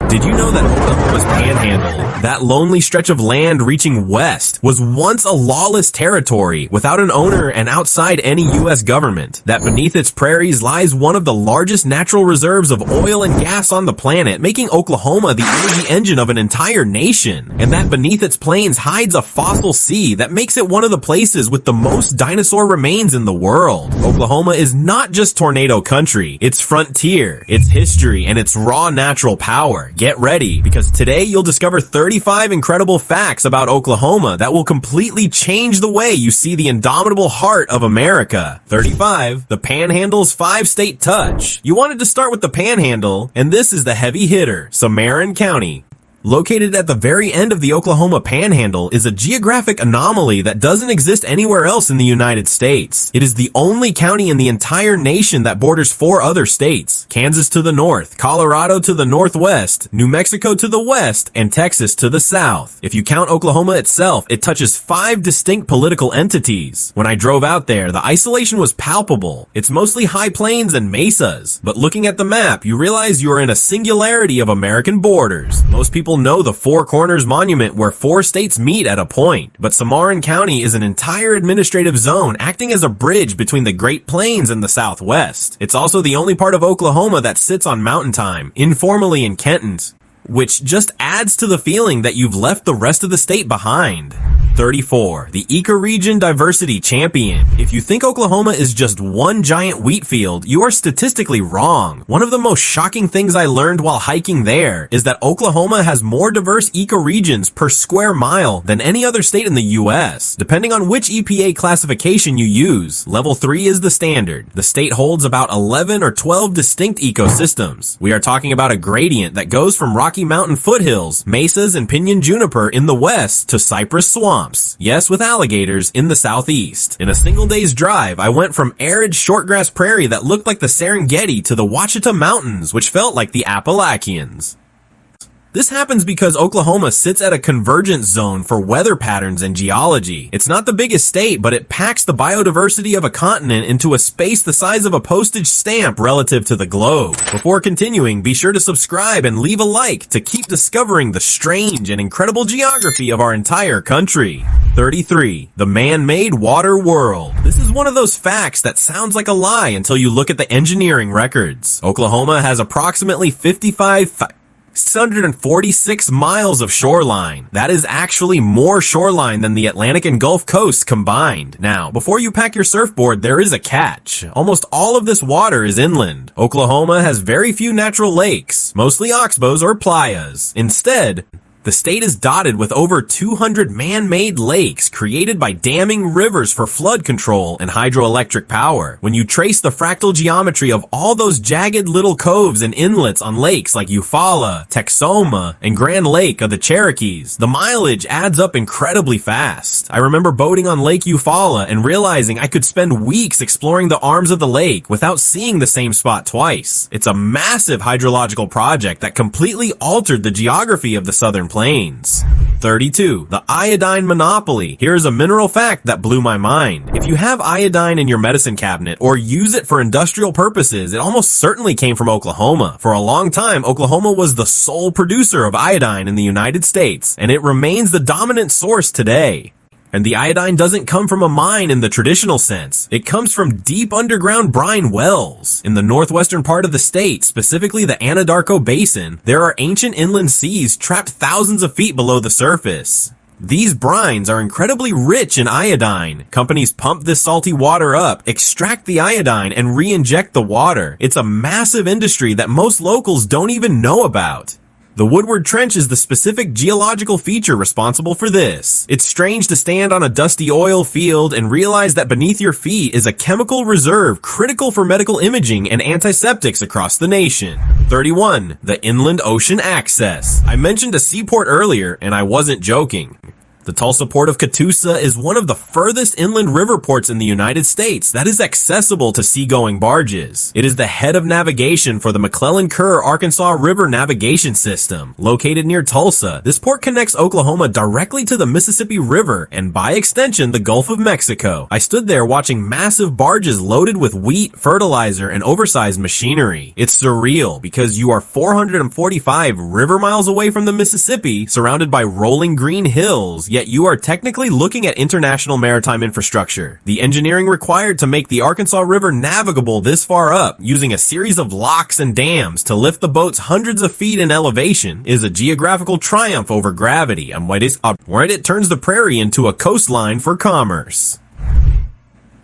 Did you know that Oklahoma's Panhandle, that lonely stretch of land reaching west, was once a lawless territory without an owner and outside any U.S. government? That beneath its prairies lies one of the largest natural reserves of oil and gas on the planet, making Oklahoma the energy engine of an entire nation. And that beneath its plains hides a fossil sea that makes it one of the places with the most dinosaur remains in the world. Oklahoma is not just tornado country, it's frontier, its history, and its raw natural power. Get ready, because today you'll discover 35 incredible facts about Oklahoma that will completely change the way you see the indomitable heart of America. 35. The Panhandle's 5-state touch. You wanted to start with the Panhandle, and this is the heavy hitter, Cimarron County. Located at the very end of the Oklahoma Panhandle is a geographic anomaly that doesn't exist anywhere else in the United States. It is the only county in the entire nation that borders 4 other states: Kansas to the north, Colorado to the northwest, New Mexico to the west, and Texas to the south. If you count Oklahoma itself, it touches 5 distinct political entities. When I drove out there, the isolation was palpable. It's mostly high plains and mesas, but looking at the map, you realize you are in a singularity of American borders. Most people know the Four Corners Monument, where 4 states meet at a point, but Cimarron County is an entire administrative zone acting as a bridge between the Great Plains and the Southwest. It's also the only part of Oklahoma that sits on mountain time, informally in Kenton, which just adds to the feeling that you've left the rest of the state behind. 34. The Ecoregion Diversity Champion. If you think Oklahoma is just one giant wheat field, you are statistically wrong. One of the most shocking things I learned while hiking there is that Oklahoma has more diverse ecoregions per square mile than any other state in the U.S. Depending on which EPA classification you use, level 3 is the standard. The state holds about 11 or 12 distinct ecosystems. We are talking about a gradient that goes from Rocky Mountain foothills, mesas, and pinyon juniper in the west to cypress swamps. Yes, with alligators in the southeast. In a single day's drive, I went from arid shortgrass prairie that looked like the Serengeti to the Ouachita Mountains, which felt like the Appalachians. This happens because Oklahoma sits at a convergence zone for weather patterns and geology. It's not the biggest state, but it packs the biodiversity of a continent into a space the size of a postage stamp relative to the globe. Before continuing, be sure to subscribe and leave a like to keep discovering the strange and incredible geography of our entire country. 33. The man-made water world. This is one of those facts that sounds like a lie until you look at the engineering records. Oklahoma has approximately 646 miles of shoreline. That is actually more shoreline than the Atlantic and Gulf coasts combined. Now, before you pack your surfboard, there is a catch. Almost all of this water is inland. Oklahoma has very few natural lakes, mostly oxbows or playas. Instead, the state is dotted with over 200 man-made lakes created by damming rivers for flood control and hydroelectric power. When you trace the fractal geometry of all those jagged little coves and inlets on lakes like Eufaula, Texoma, and Grand Lake of the Cherokees, the mileage adds up incredibly fast. I remember boating on Lake Eufaula and realizing I could spend weeks exploring the arms of the lake without seeing the same spot twice. It's a massive hydrological project that completely altered the geography of the southern plains. 32. The iodine monopoly. Here's a mineral fact that blew my mind. If you have iodine in your medicine cabinet or use it for industrial purposes, it almost certainly came from Oklahoma. For a long time, Oklahoma was the sole producer of iodine in the United States, and it remains the dominant source today. And the iodine doesn't come from a mine in the traditional sense. It comes from deep underground brine wells. In the northwestern part of the state, specifically the Anadarko Basin, there are ancient inland seas trapped thousands of feet below the surface. These brines are incredibly rich in iodine. Companies pump this salty water up, extract the iodine, and re-inject the water. It's a massive industry that most locals don't even know about. The Woodward Trench is the specific geological feature responsible for this. It's strange to stand on a dusty oil field and realize that beneath your feet is a chemical reserve critical for medical imaging and antiseptics across the nation. 31. The Inland Ocean Access. I mentioned a seaport earlier, and I wasn't joking. The Tulsa port of Catoosa is one of the furthest inland river ports in the United States that is accessible to seagoing barges. It is the head of navigation for the McClellan-Kerr Arkansas River Navigation System. Located near Tulsa, this port connects Oklahoma directly to the Mississippi River and by extension the Gulf of Mexico. I stood there watching massive barges loaded with wheat, fertilizer, and oversized machinery. It's surreal because you are 445 river miles away from the Mississippi, surrounded by rolling green hills, yet you are technically looking at international maritime infrastructure. The engineering required to make the Arkansas River navigable this far up, using a series of locks and dams to lift the boats hundreds of feet in elevation, is a geographical triumph over gravity and what it turns the prairie into a coastline for commerce.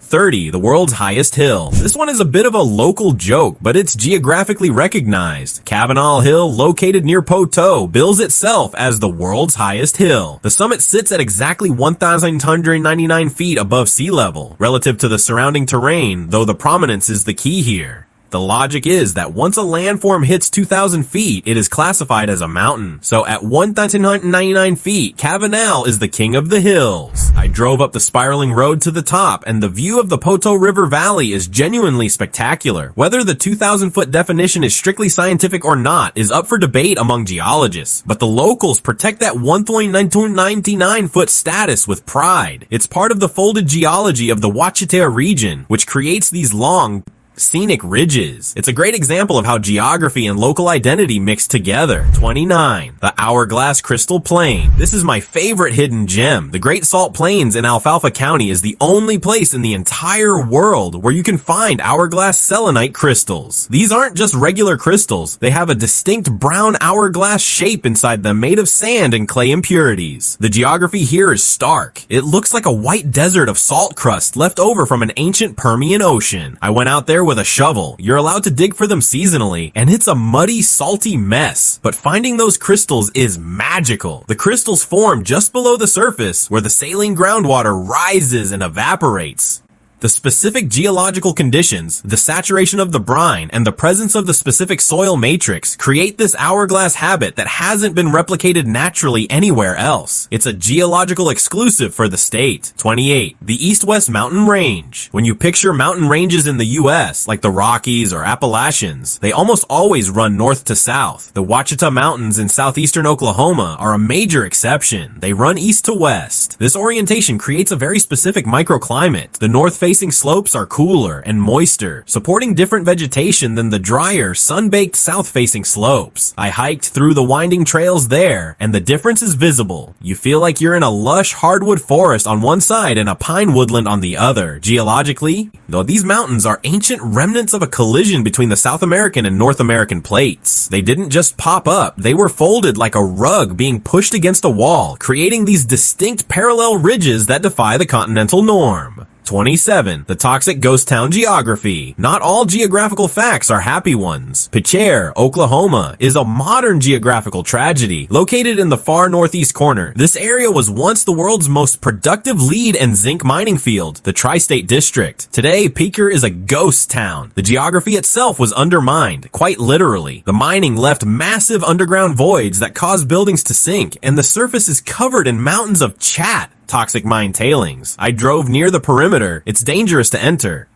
30, the world's highest hill. This one is a bit of a local joke, but it's geographically recognized. Kavanaugh Hill, located near Poteau, bills itself as the world's highest hill. The summit sits at exactly 1,199 feet above sea level, relative to the surrounding terrain, though the prominence is the key here. The logic is that once a landform hits 2,000 feet, it is classified as a mountain. So at 1,999 feet, Kavanaugh is the king of the hills. I drove up the spiraling road to the top, and the view of the Poteau River Valley is genuinely spectacular. Whether the 2,000-foot definition is strictly scientific or not is up for debate among geologists, but the locals protect that 1,999-foot status with pride. It's part of the folded geology of the Ouachita region, which creates these long, scenic ridges. It's a great example of how geography and local identity mix together. 29. The Hourglass Crystal Plain. This is my favorite hidden gem. The Great Salt Plains in Alfalfa County is the only place in the entire world where you can find hourglass selenite crystals. These aren't just regular crystals. They have a distinct brown hourglass shape inside them made of sand and clay impurities. The geography here is stark. It looks like a white desert of salt crust left over from an ancient Permian ocean. I went out there with a shovel. You're allowed to dig for them seasonally, and it's a muddy, salty mess. But finding those crystals is magical. The crystals form just below the surface, where the saline groundwater rises and evaporates. The specific geological conditions, the saturation of the brine, and the presence of the specific soil matrix create this hourglass habit that hasn't been replicated naturally anywhere else. It's a geological exclusive for the state. 28. The East-West Mountain Range. When you picture mountain ranges in the U.S., like the Rockies or Appalachians, they almost always run north to south. The Ouachita Mountains in southeastern Oklahoma are a major exception. They run east to west. This orientation creates a very specific microclimate. The north-facing slopes are cooler and moister, supporting different vegetation than the drier, sun-baked south-facing slopes. I hiked through the winding trails there, and the difference is visible. You feel like you're in a lush hardwood forest on one side and a pine woodland on the other. Geologically, though, these mountains are ancient remnants of a collision between the South American and North American plates. They didn't just pop up, they were folded like a rug being pushed against a wall, creating these distinct parallel ridges that defy the continental norm. 27. The toxic ghost town geography. Not all geographical facts are happy ones. Pichair, Oklahoma, is a modern geographical tragedy. Located in the far northeast corner, this area was once the world's most productive lead and zinc mining field, the Tri-State District. Today, Pichair is a ghost town. The geography itself was undermined, quite literally. The mining left massive underground voids that caused buildings to sink, and the surface is covered in mountains of chat, toxic mine tailings. I drove near the perimeter. It's dangerous to enter,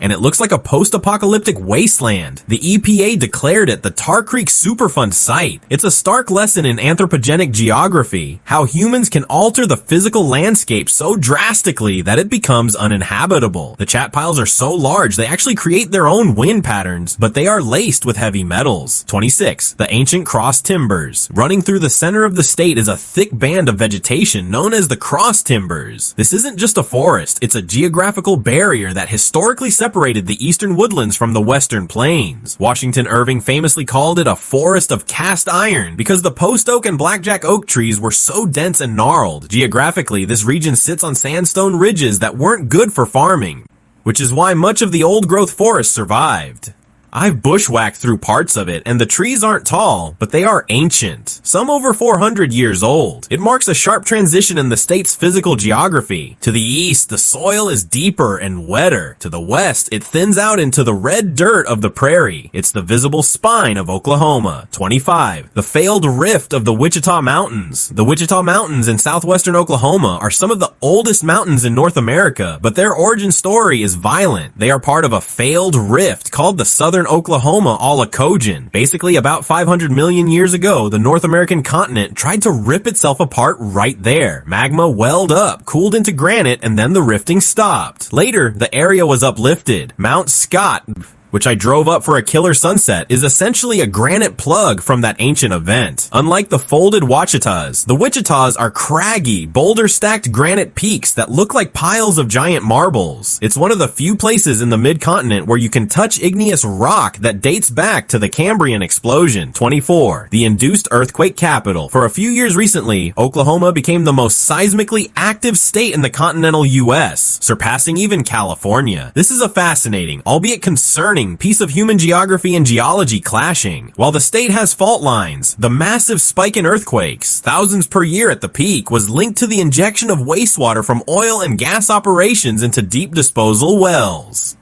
and it looks like a post-apocalyptic wasteland. The EPA declared it the Tar Creek Superfund site. It's a stark lesson in anthropogenic geography, how humans can alter the physical landscape so drastically that it becomes uninhabitable. The chat piles are so large they actually create their own wind patterns, but they are laced with heavy metals. 26. The ancient cross timbers. Running through the center of the state is a thick band of vegetation known as the cross timbers. This isn't just a forest, it's a geographical barrier that historically separated the eastern woodlands from the western plains. Washington Irving famously called it a forest of cast iron because the post oak and blackjack oak trees were so dense and gnarled. Geographically, this region sits on sandstone ridges that weren't good for farming, which is why much of the old growth forest survived. I've bushwhacked through parts of it, and the trees aren't tall, but they are ancient. Some over 400 years old. It marks a sharp transition in the state's physical geography. To the east, the soil is deeper and wetter. To the west, it thins out into the red dirt of the prairie. It's the visible spine of Oklahoma. 25. The failed rift of the Wichita Mountains. The Wichita Mountains in southwestern Oklahoma are some of the oldest mountains in North America, but their origin story is violent. They are part of a failed rift called the Southern Oklahoma Oligocene. Basically, about 500 million years ago, the North American continent tried to rip itself apart right there. Magma welled up, cooled into granite, and then the rifting stopped. Later, the area was uplifted. Mount Scott, which I drove up for a killer sunset, is essentially a granite plug from that ancient event. Unlike the folded Ouachitas, the Wichitas are craggy, boulder-stacked granite peaks that look like piles of giant marbles. It's one of the few places in the mid-continent where you can touch igneous rock that dates back to the Cambrian explosion. 24. The induced earthquake capital. For a few years recently, Oklahoma became the most seismically active state in the continental U.S., surpassing even California. This is a fascinating, albeit concerning, piece of human geography and geology clashing. While the state has fault lines, the massive spike in earthquakes, thousands per year at the peak, was linked to the injection of wastewater from oil and gas operations into deep disposal wells.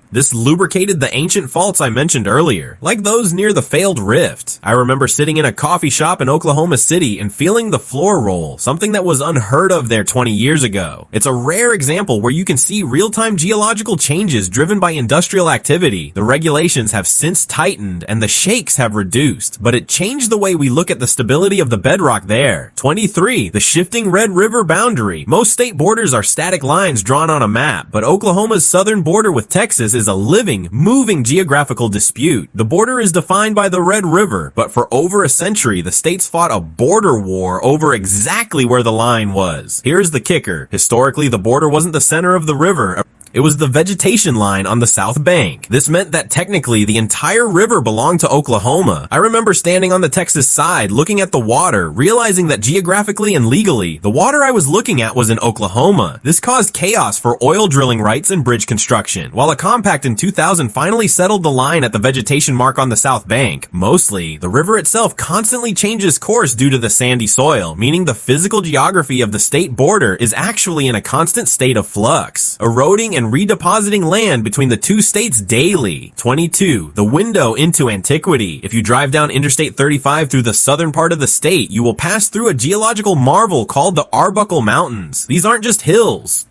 This lubricated the ancient faults I mentioned earlier, like those near the failed rift. I remember sitting in a coffee shop in Oklahoma City and feeling the floor roll, something that was unheard of there 20 years ago. It's a rare example where you can see real-time geological changes driven by industrial activity. The regulations have since tightened and the shakes have reduced, but it changed the way we look at the stability of the bedrock there. 23. The shifting Red River boundary. Most state borders are static lines drawn on a map, but Oklahoma's southern border with Texas is a living, moving geographical dispute. The border is defined by the Red River, but for over a century, the states fought a border war over exactly where the line was. Here's the kicker. Historically, the border wasn't the center of the river. It was the vegetation line on the south bank. This meant that technically the entire river belonged to Oklahoma. I remember standing on the Texas side looking at the water, realizing that geographically and legally, the water I was looking at was in Oklahoma. This caused chaos for oil drilling rights and bridge construction. While a compact in 2000 finally settled the line at the vegetation mark on the south bank, mostly, the river itself constantly changes course due to the sandy soil, meaning the physical geography of the state border is actually in a constant state of flux, eroding and redepositing land between the two states daily. 22. The window into antiquity. If you drive down Interstate 35 through the southern part of the state, you will pass through a geological marvel called the Arbuckle Mountains. These aren't just hills.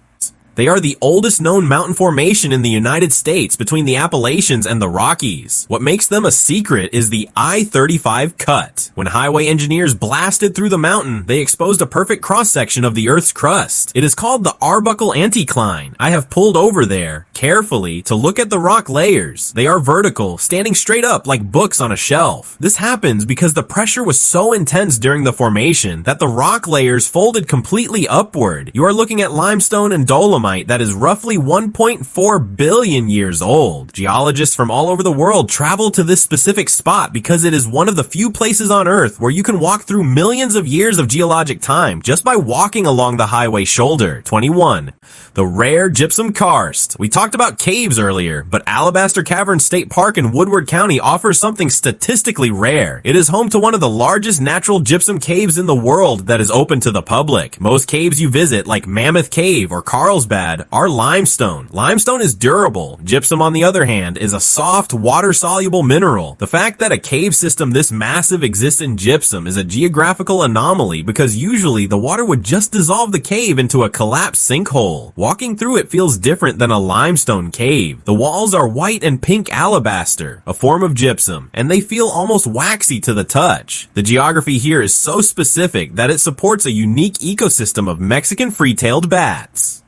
They are the oldest known mountain formation in the United States between the Appalachians and the Rockies. What makes them a secret is the I-35 cut. When highway engineers blasted through the mountain, they exposed a perfect cross-section of the Earth's crust. It is called the Arbuckle Anticline. I have pulled over there, carefully, to look at the rock layers. They are vertical, standing straight up like books on a shelf. This happens because the pressure was so intense during the formation that the rock layers folded completely upward. You are looking at limestone and dolomite that is roughly 1.4 billion years old. Geologists from all over the world travel to this specific spot because it is one of the few places on Earth where you can walk through millions of years of geologic time just by walking along the highway shoulder. 21. The rare gypsum karst. We talked about caves earlier, but Alabaster Cavern State Park in Woodward County offers something statistically rare. It is home to one of the largest natural gypsum caves in the world that is open to the public. Most caves you visit, like Mammoth Cave or Carlsbad, are limestone. Limestone is durable. Gypsum, on the other hand, is a soft, water-soluble mineral. The fact that a cave system this massive exists in gypsum is a geographical anomaly because usually the water would just dissolve the cave into a collapsed sinkhole. Walking through it feels different than a limestone cave. The walls are white and pink alabaster, a form of gypsum, and they feel almost waxy to the touch. The geography here is so specific that it supports a unique ecosystem of Mexican free-tailed bats.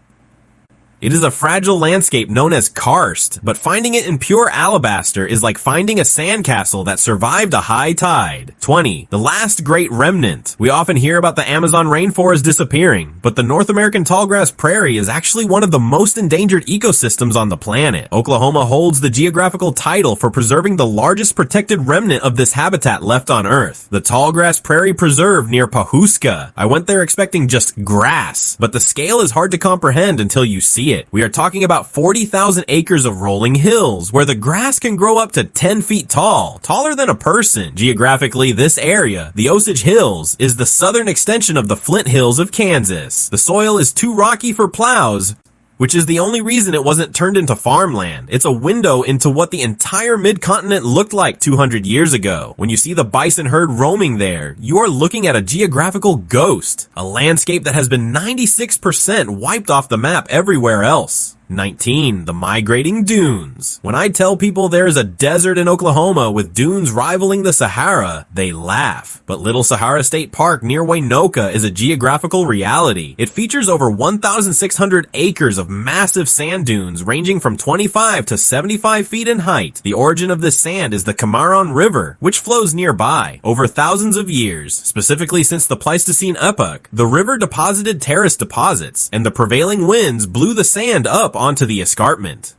It is a fragile landscape known as karst, but finding it in pure alabaster is like finding a sandcastle that survived a high tide. 20. The last great remnant. We often hear about the Amazon rainforest disappearing, but the North American tallgrass prairie is actually one of the most endangered ecosystems on the planet. Oklahoma holds the geographical title for preserving the largest protected remnant of this habitat left on Earth, the Tallgrass Prairie Preserve near Pawhuska. I went there expecting just grass, but the scale is hard to comprehend until you see see it. We are talking about 40,000 acres of rolling hills, where the grass can grow up to 10 feet tall, taller than a person. Geographically, this area, the Osage Hills, is the southern extension of the Flint Hills of Kansas. The soil is too rocky for plows, which is the only reason it wasn't turned into farmland. It's a window into what the entire mid-continent looked like 200 years ago. When you see the bison herd roaming there, you are looking at a geographical ghost, a landscape that has been 96% wiped off the map everywhere else. 19. The migrating dunes. When I tell people there is a desert in Oklahoma with dunes rivaling the Sahara, they laugh. But Little Sahara State Park near Waynoka is a geographical reality. It features over 1,600 acres of massive sand dunes ranging from 25 to 75 feet in height. The origin of this sand is the Cimarron River, which flows nearby. Over thousands of years, specifically since the Pleistocene epoch, the river deposited terrace deposits, and the prevailing winds blew the sand up onto the escarpment.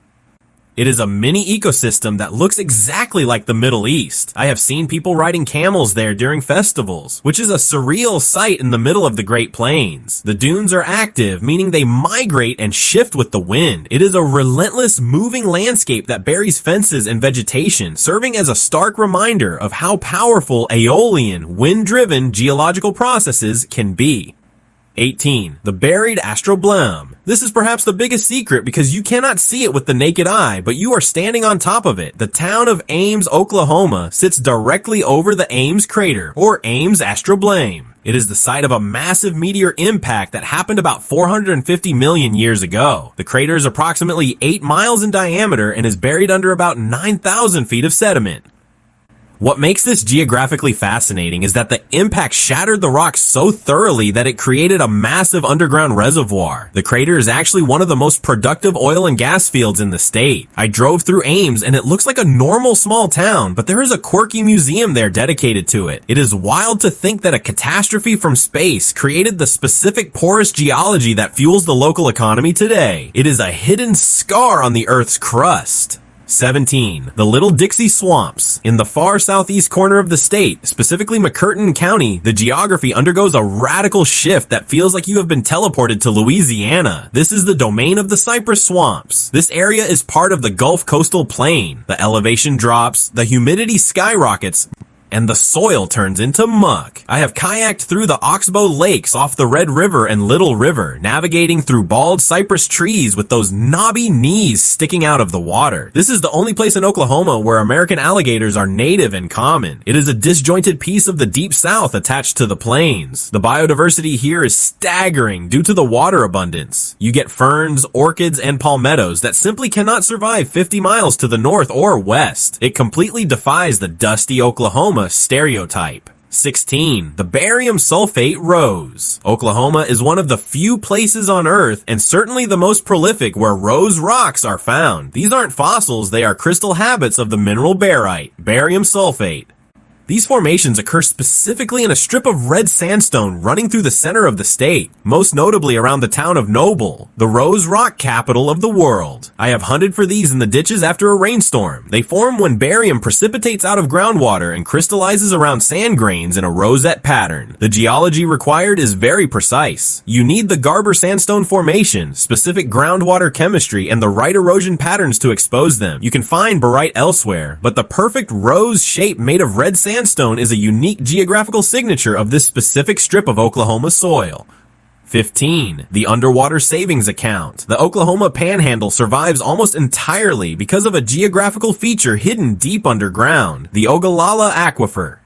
It is a mini ecosystem that looks exactly like the Middle East. I have seen people riding camels there during festivals, which is a surreal sight in the middle of the Great Plains. The dunes are active, meaning they migrate and shift with the wind. It is a relentless moving landscape that buries fences and vegetation, serving as a stark reminder of how powerful aeolian, wind-driven geological processes can be. 18. The buried astroblem. This is perhaps the biggest secret because you cannot see it with the naked eye, but you are standing on top of it. The town of Ames, Oklahoma sits directly over the Ames crater, or Ames astroblem. It is the site of a massive meteor impact that happened about 450 million years ago. The crater is approximately 8 miles in diameter and is buried under about 9,000 feet of sediment. What makes this geographically fascinating is that the impact shattered the rock so thoroughly that it created a massive underground reservoir. The crater is actually one of the most productive oil and gas fields in the state. I drove through Ames and it looks like a normal small town, but there is a quirky museum there dedicated to it. It is wild to think that a catastrophe from space created the specific porous geology that fuels the local economy today. It is a hidden scar on the Earth's crust. 17. The Little Dixie Swamps. In the far southeast corner of the state, specifically McCurtain County, the geography undergoes a radical shift that feels like you have been teleported to Louisiana. This is the domain of the cypress swamps. This area is part of the Gulf Coastal Plain. The elevation drops, the humidity skyrockets, and the soil turns into muck. I have kayaked through the Oxbow Lakes off the Red River and Little River, navigating through bald cypress trees with those knobby knees sticking out of the water. This is the only place in Oklahoma where American alligators are native and common. It is a disjointed piece of the Deep South attached to the plains. The biodiversity here is staggering due to the water abundance. You get ferns, orchids, and palmettos that simply cannot survive 50 miles to the north or west. It completely defies the dusty Oklahoma stereotype. 16. The barium sulfate rose. Oklahoma is one of the few places on Earth, and certainly the most prolific, where rose rocks are found. These aren't fossils, they are crystal habits of the mineral barite, barium sulfate. These formations occur specifically in a strip of red sandstone running through the center of the state, most notably around the town of Noble, the rose rock capital of the world. I have hunted for these in the ditches after a rainstorm. They form when barium precipitates out of groundwater and crystallizes around sand grains in a rosette pattern. The geology required is very precise. You need the Garber sandstone formation, specific groundwater chemistry, and the right erosion patterns to expose them. You can find barite elsewhere, but the perfect rose shape made of red sandstone is a unique geographical signature of this specific strip of Oklahoma soil. 15. The underwater savings account. The Oklahoma Panhandle survives almost entirely because of a geographical feature hidden deep underground, the Ogallala Aquifer.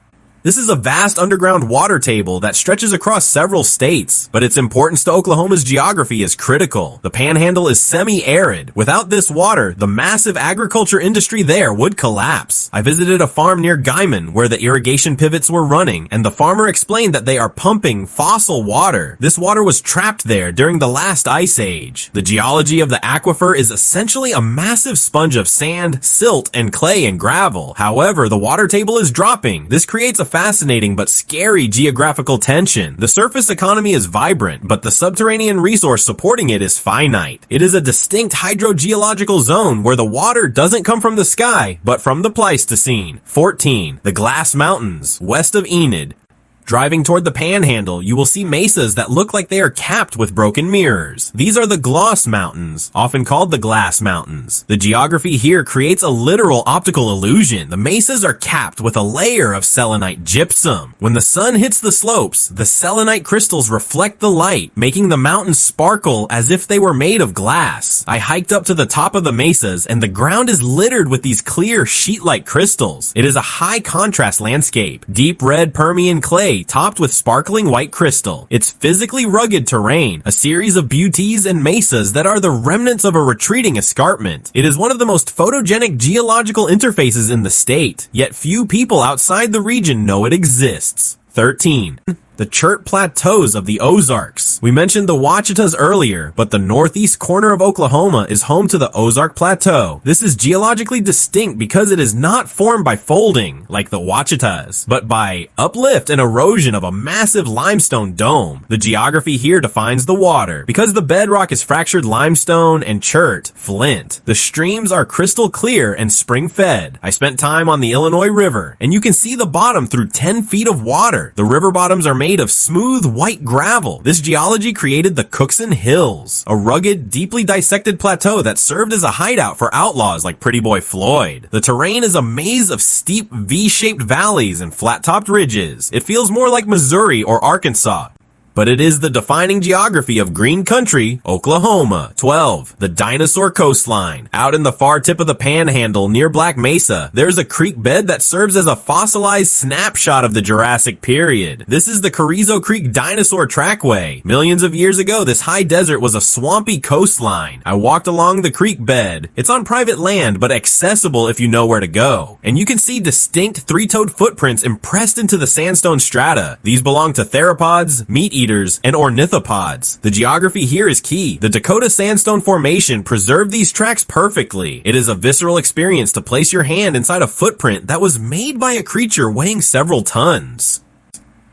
This is a vast underground water table that stretches across several states, but its importance to Oklahoma's geography is critical. The Panhandle is semi-arid. Without this water, the massive agriculture industry there would collapse. I visited a farm near Guyman where the irrigation pivots were running, and the farmer explained that they are pumping fossil water. This water was trapped there during the last ice age. The geology of the aquifer is essentially a massive sponge of sand, silt, and clay and gravel. However, the water table is dropping. This creates a fascinating but scary geographical tension. The surface economy is vibrant, but the subterranean resource supporting it is finite. It is a distinct hydrogeological zone where the water doesn't come from the sky, but from the Pleistocene. 14. The Glass Mountains, west of Enid. Driving toward the Panhandle, you will see mesas that look like they are capped with broken mirrors. These are the Gloss Mountains, often called the Glass Mountains. The geography here creates a literal optical illusion. The mesas are capped with a layer of selenite gypsum. When the sun hits the slopes, the selenite crystals reflect the light, making the mountains sparkle as if they were made of glass. I hiked up to the top of the mesas, and the ground is littered with these clear sheet-like crystals. It is a high contrast landscape. Deep red Permian clay topped with sparkling white crystal. It's physically rugged terrain, a series of buttes and mesas that are the remnants of a retreating escarpment. It is one of the most photogenic geological interfaces in the state, yet few people outside the region know it exists. 13. The Chert Plateaus of the Ozarks. We mentioned the Ouachitas earlier, but the northeast corner of Oklahoma is home to the Ozark Plateau. This is geologically distinct because it is not formed by folding, like the Ouachitas, but by uplift and erosion of a massive limestone dome. The geography here defines the water. Because the bedrock is fractured limestone and chert, flint, the streams are crystal clear and spring-fed. I spent time on the Illinois River, and you can see the bottom through 10 feet of water. The river bottoms are made of smooth white gravel. This geology created the Cookson Hills, a rugged, deeply dissected plateau that served as a hideout for outlaws like Pretty Boy Floyd. The terrain is a maze of steep V-shaped valleys and flat-topped ridges. It feels more like Missouri or Arkansas, but it is the defining geography of green country, Oklahoma. 12. The Dinosaur Coastline. Out in the far tip of the Panhandle near Black Mesa, there's a creek bed that serves as a fossilized snapshot of the Jurassic period. This is the Carrizo Creek Dinosaur Trackway. Millions of years ago, this high desert was a swampy coastline. I walked along the creek bed. It's on private land, but accessible if you know where to go. And you can see distinct three-toed footprints impressed into the sandstone strata. These belong to theropods, meat eaters, and ornithopods. The geography here is key. The Dakota Sandstone Formation preserved these tracks perfectly. It is a visceral experience to place your hand inside a footprint that was made by a creature weighing several tons.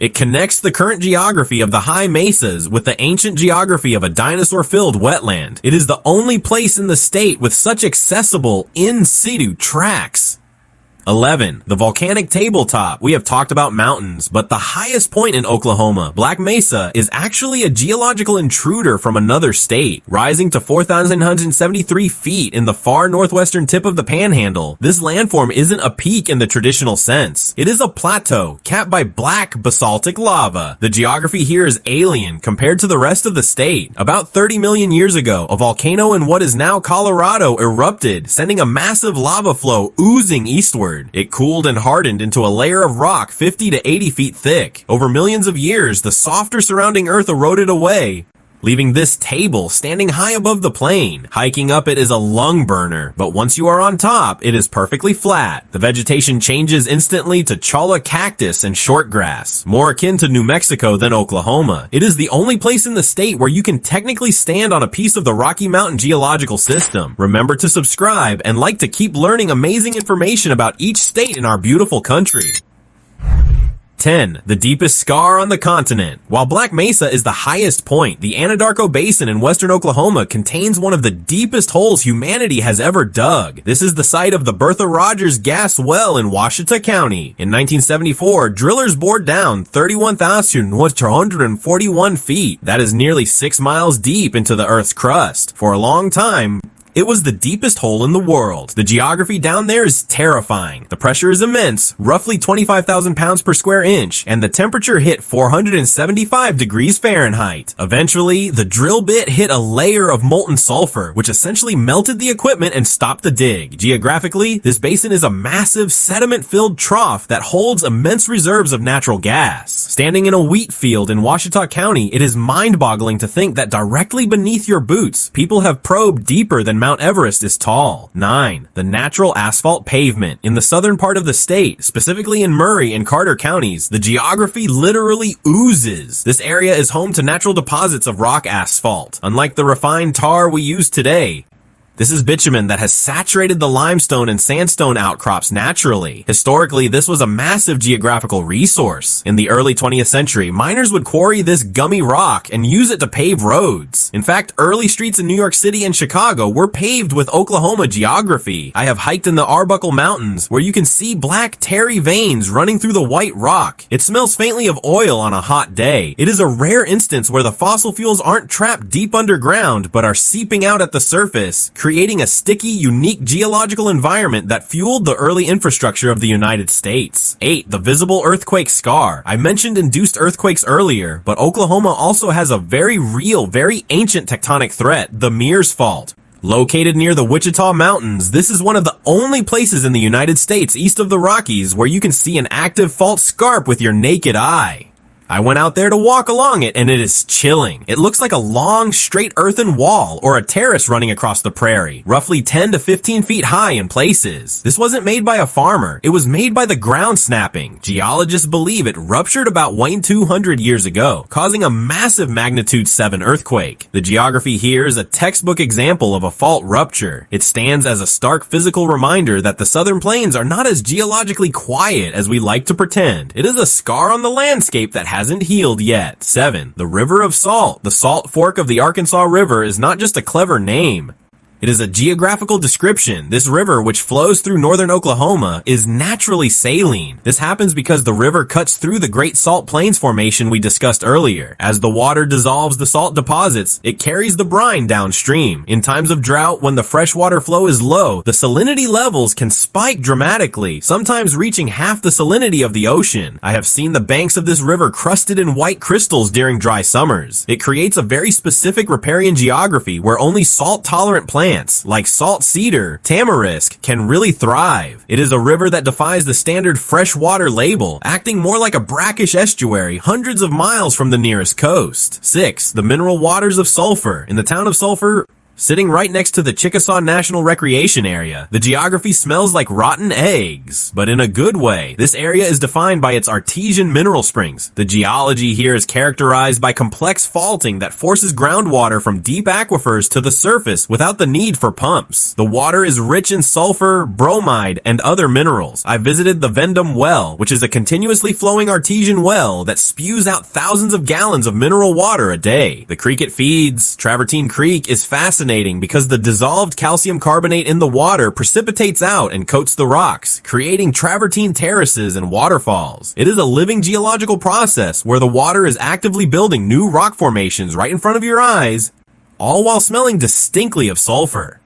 It connects the current geography of the high mesas with the ancient geography of a dinosaur-filled wetland. It is the only place in the state with such accessible in situ tracks. 11. The volcanic tabletop. We have talked about mountains, but the highest point in Oklahoma, Black Mesa, is actually a geological intruder from another state. Rising to 4,973 feet in the far northwestern tip of the Panhandle, this landform isn't a peak in the traditional sense. It is a plateau capped by black basaltic lava. The geography here is alien compared to the rest of the state. About 30 million years ago, a volcano in what is now Colorado erupted, sending a massive lava flow oozing eastward. It cooled and hardened into a layer of rock 50 to 80 feet thick. Over millions of years, the softer surrounding earth eroded away, leaving this table standing high above the plain. Hiking up it is a lung burner, but once you are on top, it is perfectly flat. The vegetation changes instantly to cholla cactus and short grass, more akin to New Mexico than Oklahoma. It is the only place in the state where you can technically stand on a piece of the Rocky Mountain geological system. Remember to subscribe and like to keep learning amazing information about each state in our beautiful country. 10. The deepest scar on the continent. While Black Mesa is the highest point, the Anadarko Basin in western Oklahoma contains one of the deepest holes humanity has ever dug. This is the site of the Bertha Rogers gas well in Ouachita County. In 1974, drillers bored down 31,141 feet. That is nearly 6 miles deep into the Earth's crust. For a long time, it was the deepest hole in the world. The geography down there is terrifying. The pressure is immense, roughly 25,000 pounds per square inch, and the temperature hit 475 degrees Fahrenheit. Eventually, the drill bit hit a layer of molten sulfur, which essentially melted the equipment and stopped the dig. Geographically, this basin is a massive sediment-filled trough that holds immense reserves of natural gas. Standing in a wheat field in Ouachita County, it is mind-boggling to think that directly beneath your boots, people have probed deeper than Mount Everest is tall. 9. The natural asphalt pavement. In the southern part of the state, specifically in Murray and Carter counties, the geography literally oozes. This area is home to natural deposits of rock asphalt. Unlike the refined tar we use today, This is bitumen that has saturated the limestone and sandstone outcrops naturally. Historically, this was a massive geographical resource. In the early 20th century, miners would quarry this gummy rock and use it to pave roads. In fact, early streets in New York City and Chicago were paved with Oklahoma geography. I have hiked in the Arbuckle Mountains, where you can see black terry veins running through the white rock. It smells faintly of oil on a hot day. It is a rare instance where the fossil fuels aren't trapped deep underground, but are seeping out at the surface, creating a sticky, unique geological environment that fueled the early infrastructure of the United States. 8. The visible earthquake scar. I mentioned induced earthquakes earlier, but Oklahoma also has a very real, very ancient tectonic threat, the Mears Fault. Located near the Wichita Mountains, this is one of the only places in the United States east of the Rockies where you can see an active fault scarp with your naked eye. I went out there to walk along it, and it is chilling. It looks like a long, straight earthen wall or a terrace running across the prairie, roughly 10 to 15 feet high in places. This wasn't made by a farmer. It was made by the ground snapping. Geologists believe it ruptured about 200 years ago, causing a massive magnitude 7 earthquake. The geography here is a textbook example of a fault rupture. It stands as a stark physical reminder that the Southern Plains are not as geologically quiet as we like to pretend. It is a scar on the landscape that hasn't healed yet. 7. The River of Salt. The Salt Fork of the Arkansas River is not just a clever name. It is a geographical description. This river, which flows through northern Oklahoma, is naturally saline. This happens because the river cuts through the Great Salt Plains Formation we discussed earlier. As the water dissolves the salt deposits, it carries the brine downstream. In times of drought, when the freshwater flow is low, the salinity levels can spike dramatically, sometimes reaching half the salinity of the ocean. I have seen the banks of this river crusted in white crystals during dry summers. It creates a very specific riparian geography where only salt-tolerant plants like salt cedar, tamarisk, can really thrive. It is a river that defies the standard freshwater label, acting more like a brackish estuary hundreds of miles from the nearest coast. 6. The mineral waters of Sulphur. In the town of Sulphur, sitting right next to the Chickasaw National Recreation Area, the geography smells like rotten eggs, but in a good way. This area is defined by its artesian mineral springs. The geology here is characterized by complex faulting that forces groundwater from deep aquifers to the surface without the need for pumps. The water is rich in sulfur, bromide, and other minerals. I visited the Vendome Well, which is a continuously flowing artesian well that spews out thousands of gallons of mineral water a day. The creek it feeds, Travertine Creek, is fascinating because the dissolved calcium carbonate in the water precipitates out and coats the rocks, creating travertine terraces and waterfalls. It is a living geological process where the water is actively building new rock formations right in front of your eyes, all while smelling distinctly of sulfur.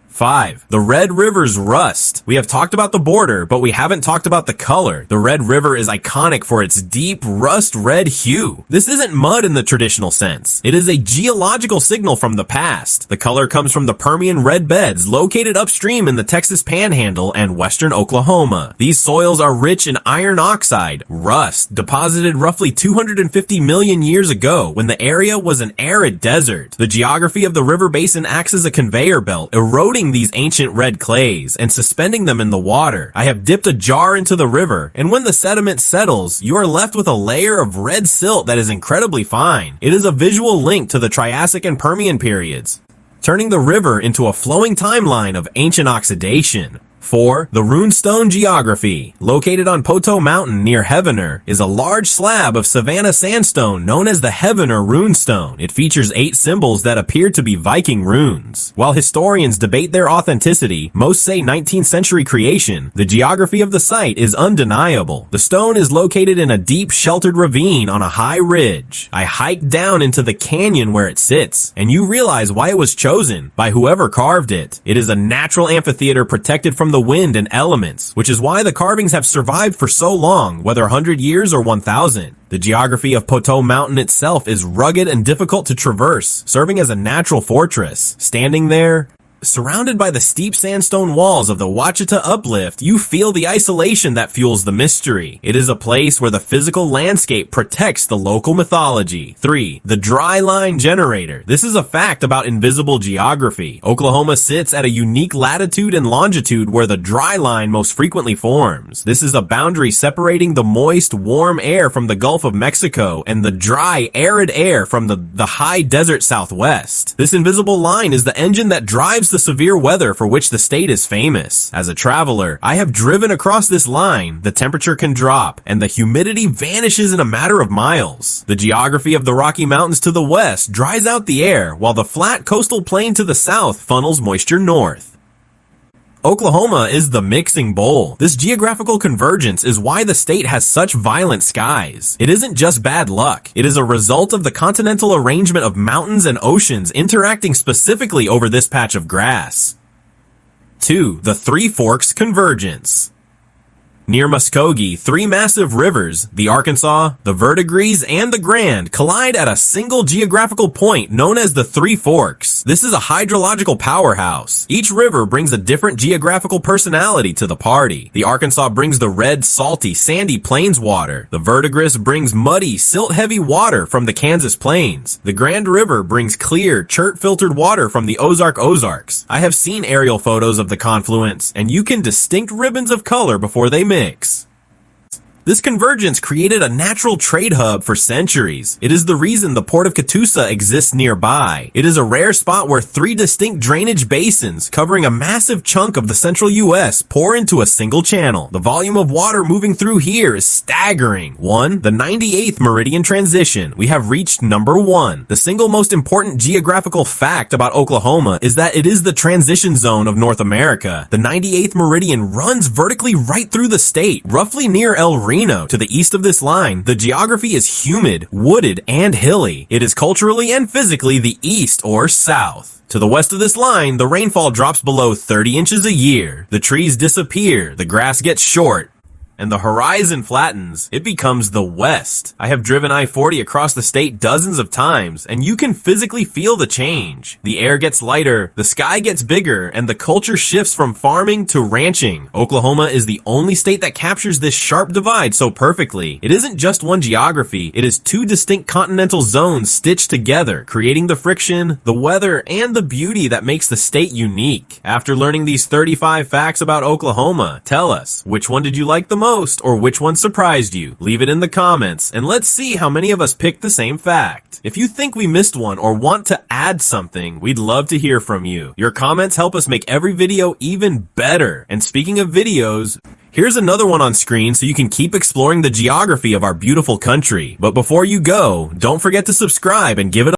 5. The Red River's rust. We have talked about the border, but we haven't talked about the color. The Red River is iconic for its deep rust red hue. This isn't mud in the traditional sense. It is a geological signal from the past. The color comes from the Permian red beds located upstream in the Texas Panhandle and western Oklahoma. These soils are rich in iron oxide, rust, deposited roughly 250 million years ago when the area was an arid desert. The geography of the river basin acts as a conveyor belt, eroding these ancient red clays and suspending them in the water. I have dipped a jar into the river, and when the sediment settles, you are left with a layer of red silt that is incredibly fine. It is a visual link to the Triassic and Permian periods, turning the river into a flowing timeline of ancient oxidation. 4. The Runestone Geography. Located on Poteau Mountain near Heavener is a large slab of Savannah sandstone known as the Heavener Runestone. It features 8 symbols that appear to be Viking runes. While historians debate their authenticity, most say 19th century creation, the geography of the site is undeniable. The stone is located in a deep sheltered ravine on a high ridge. I hiked down into the canyon where it sits, and you realize why it was chosen by whoever carved it. It is a natural amphitheater protected from the wind and elements, which is why the carvings have survived for so long, whether 100 years or 1,000. The geography of Poteau Mountain itself is rugged and difficult to traverse, serving as a natural fortress. Standing there, surrounded by the steep sandstone walls of the Ouachita Uplift, you feel the isolation that fuels the mystery. It is a place where the physical landscape protects the local mythology. 3. The Dry Line Generator. This is a fact about invisible geography. Oklahoma sits at a unique latitude and longitude where the dry line most frequently forms. This is a boundary separating the moist, warm air from the Gulf of Mexico and the dry, arid air from the high desert southwest. This invisible line is the engine that drives escapes the severe weather for which the state is famous. As a traveler, I have driven across this line, the temperature can drop, and the humidity vanishes in a matter of miles. The geography of the Rocky Mountains to the west dries out the air, while the flat coastal plain to the south funnels moisture north. Oklahoma is the mixing bowl. This geographical convergence is why the state has such violent skies. It isn't just bad luck. It is a result of the continental arrangement of mountains and oceans interacting specifically over this patch of grass. 2. The Three Forks Convergence. Near Muskogee, three massive rivers, the Arkansas, the Verdigris, and the Grand, collide at a single geographical point known as the Three Forks. This is a hydrological powerhouse. Each river brings a different geographical personality to the party. The Arkansas brings the red, salty, sandy plains water. The Verdigris brings muddy, silt-heavy water from the Kansas plains. The Grand River brings clear, chert-filtered water from the Ozarks. I have seen aerial photos of the confluence, and you can distinct ribbons of color before they mix. This convergence created a natural trade hub for centuries. It is the reason the port of Catoosa exists nearby. It is a rare spot where three distinct drainage basins covering a massive chunk of the central U.S. pour into a single channel. The volume of water moving through here is staggering. 1. The 98th meridian transition. We have reached number 1. The single most important geographical fact about Oklahoma is that it is the transition zone of North America. The 98th meridian runs vertically right through the state, roughly near El Reno. To the east of this line, the geography is humid, wooded, and hilly. It is culturally and physically the east or south. To the west of this line, the rainfall drops below 30 inches a year. The trees disappear, the grass gets short, and the horizon flattens. It becomes the West. I have driven I-40 across the state dozens of times, and you can physically feel the change. The air gets lighter, the sky gets bigger, and the culture shifts from farming to ranching. Oklahoma is the only state that captures this sharp divide so perfectly. It isn't just one geography, it is two distinct continental zones stitched together, creating the friction, the weather, and the beauty that makes the state unique. After learning these 35 facts about Oklahoma, tell us, which one did you like the most? Or which one surprised you? Leave it in the comments, and let's see how many of us picked the same fact. If you think we missed one or want to add something, we'd love to hear from you. Your comments help us make every video even better. And speaking of videos, here's another one on screen so you can keep exploring the geography of our beautiful country. But before you go, don't forget to subscribe and give it a